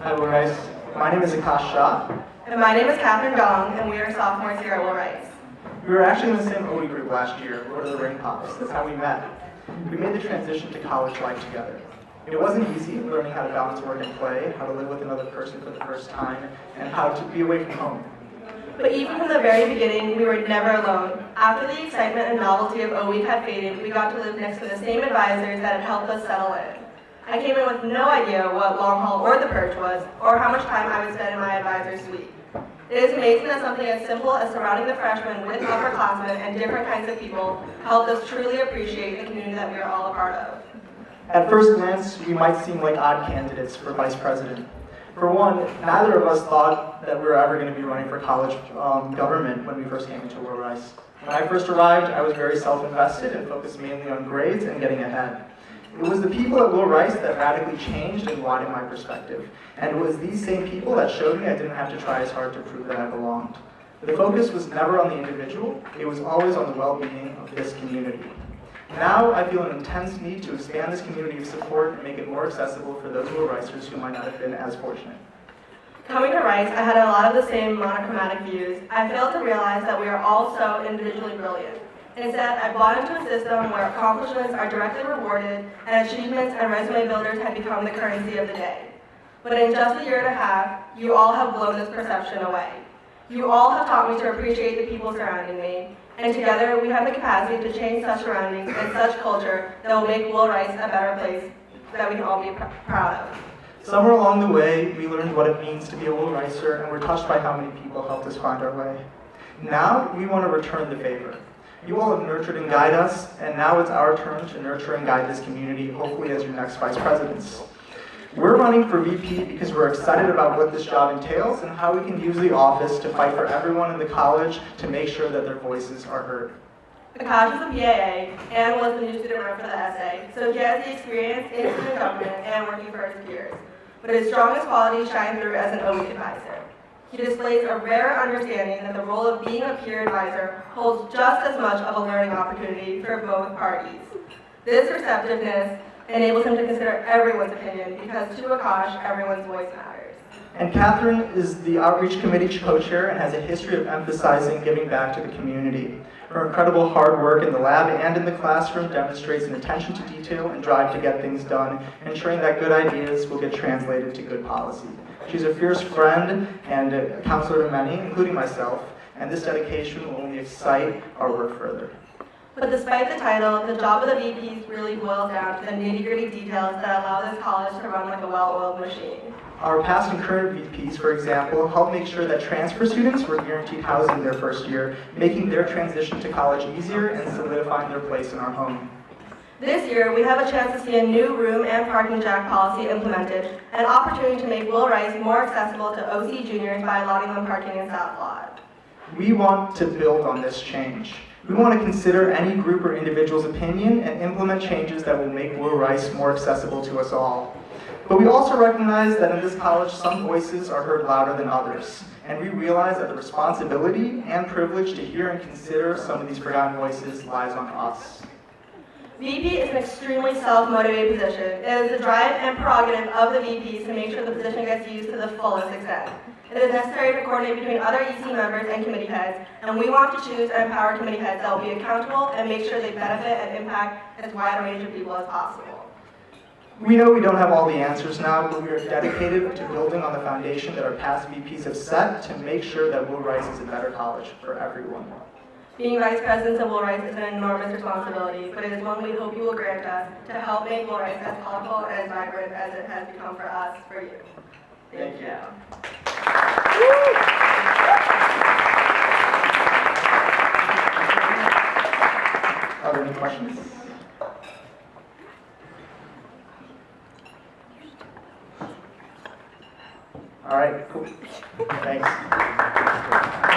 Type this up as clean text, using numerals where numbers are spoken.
Hello guys, my name is Aakash Shah. And my name is Katherine, and we are sophomores here at Will Rice. We were actually in the same OE group last year, Lord of the Ring Pops. That's how we met. We made the transition to college life together. It wasn't easy learning how to balance work and play, how to live with another person for the first time, and how to be away from home. But even from the very beginning, we were never alone. After the excitement and novelty of OE had faded, we got to live next to the same advisors that had helped us settle in. I came in with no idea what long haul or the purge was, or how much time I would spend in my advisor's suite. It is amazing that something as simple as surrounding the freshmen with upperclassmen and different kinds of people helped us truly appreciate the community that we are all a part of. At first glance, we might seem like odd candidates for vice president. For one, neither of us thought that we were ever going to be running for college government when we first came into Will Rice. When I first arrived, I was very self-invested and focused mainly on grades and getting ahead. It was the people at Will Rice that radically changed and widened my perspective. And it was these same people that showed me I didn't have to try as hard to prove that I belonged. The focus was never on the individual, it was always on the well-being of this community. Now I feel an intense need to expand this community of support and make it more accessible for those Will Ricers who might not have been as fortunate. Coming to Rice, I had a lot of the same monochromatic views. I failed to realize that we are all so individually brilliant. Instead, I bought into a system where accomplishments are directly rewarded and achievements and resume builders have become the currency of the day. But in just a year and a half, you all have blown this perception away. You all have taught me to appreciate the people surrounding me, and together we have the capacity to change such surroundings and such culture that will make Will Rice a better place that we can all be proud of. Somewhere along the way, we learned what it means to be a Will Ricer, and we're touched by how many people helped us find our way. Now, we want to return the favor. You all have nurtured and guided us, and now it's our turn to nurture and guide this community, hopefully as your next vice presidents. We're running for VP because we're excited about what this job entails and how we can use the office to fight for everyone in the college to make sure that their voices are heard. Aakash is a PAA and was the new student rep for the essay, so he has the experience in student government and working for his peers. But his strongest qualities shine through as an OE advisor. He displays a rare understanding that the role of being a peer advisor holds just as much of a learning opportunity for both parties. This receptiveness enables him to consider everyone's opinion because to Aakash, everyone's voice matters. And Katherine is the Outreach Committee co-chair and has a history of emphasizing giving back to the community. Her incredible hard work in the lab and in the classroom demonstrates an attention to detail and drive to get things done, ensuring that good ideas will get translated to good policy. She's a fierce friend and a counselor to many, including myself, and this dedication will only excite our work further. But despite the title, the job of the VPs really boils down to the nitty-gritty details that allow this college to run like a well-oiled machine. Our past and current VPs, for example, help make sure that transfer students were guaranteed housing their first year, making their transition to college easier and solidifying their place in our home. This year, we have a chance to see a new room and parking jack policy implemented, an opportunity to make Will Rice more accessible to OC juniors by allotting them parking in South Lot. We want to build on this change. We want to consider any group or individual's opinion and implement changes that will make Will Rice more accessible to us all. But we also recognize that in this college, some voices are heard louder than others, and we realize that the responsibility and privilege to hear and consider some of these forgotten voices lies on us. VP is an extremely self-motivated position. It is the drive and prerogative of the VPs to make sure the position gets used to the fullest extent. It is necessary to coordinate between other EC members and committee heads, and we want to choose and empower committee heads that will be accountable and make sure they benefit and impact as wide a range of people as possible. We know we don't have all the answers now, but we are dedicated to building on the foundation that our past VPs have set to make sure that Will Rice is a better college for everyone. Being vice president of Will Rice is an enormous responsibility, but it is one we hope you will grant us to help make Will Rice as colorful and as vibrant as it has become for us, for you. Thank you. Are there any questions? All right, cool. Thanks.